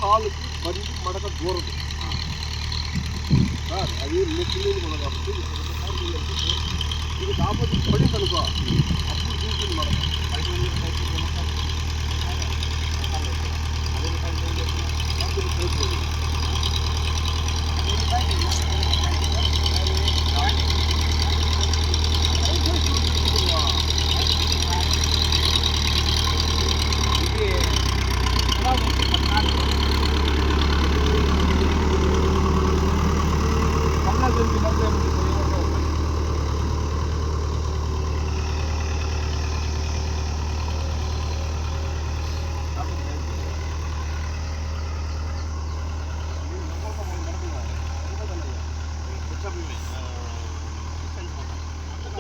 కాలుకి బండి మడక దూరదు సార్. అది నెక్కి కూడా కాబట్టి ఇది కాకపోతే పడింది అనుకో అప్పుడు చూసింది మడక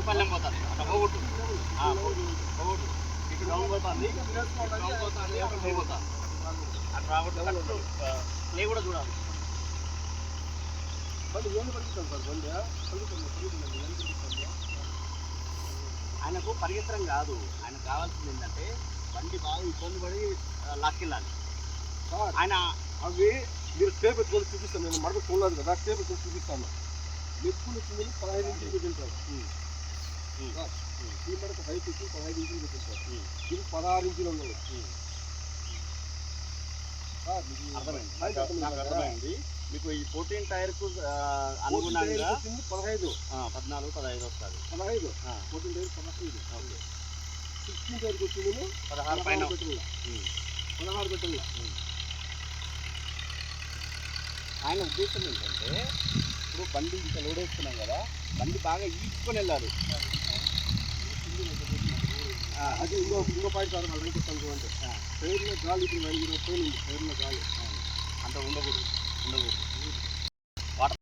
పల్లెం పోతుంది అట్లా పోగొట్టు పోగొట్టు ఇటు డౌన్ పోతుంది అక్కడ పోతా అట్లా రావట్టు ప్లే కూడా చూడాలి. ఆయనకు పరిగెత్తడం కాదు, ఆయనకు కావాల్సింది ఏంటంటే బండి బాగా ఇబ్బంది పడి లాక్కెళ్ళాలి. ఆయన అవి మీరు టేప్ ఎత్తుకొని చూపిస్తాను. నేను మడక చూడలేదు కదా, టేప్ ఎత్తుకొని చూపిస్తాను. ఎక్కువ కింద 15 ఇంచులు తింటారు. ఈ మడక హైట్ వచ్చి 15 ఇంచులు తింటారు. ఇది 16 ఇంచులు ఉన్నది. అర్థమైంది. మీకు ఈ 14 టైర్కు అనుగుణంగా 15 14 15 వస్తుంది. 15 14 టైర్ 15. ఓకే 16 టైర్కి వచ్చింది 16 పైన 16 పెట్టండి. ఆయన ఉద్దేశం ఏంటంటే ఇప్పుడు బండి ఇంత లోడ్ వేస్తున్నాం కదా, బండి బాగా ఈడ్చుకొని వెళ్ళాలి. అది ఇంకో పాయింట్ సార్ మళ్ళీ చెప్తాను చూడండి. టైర్లో గాలి ఇప్పుడు 9 పోయింది. టైర్లో గాలి అంత ఉండకూడదు. వాటర్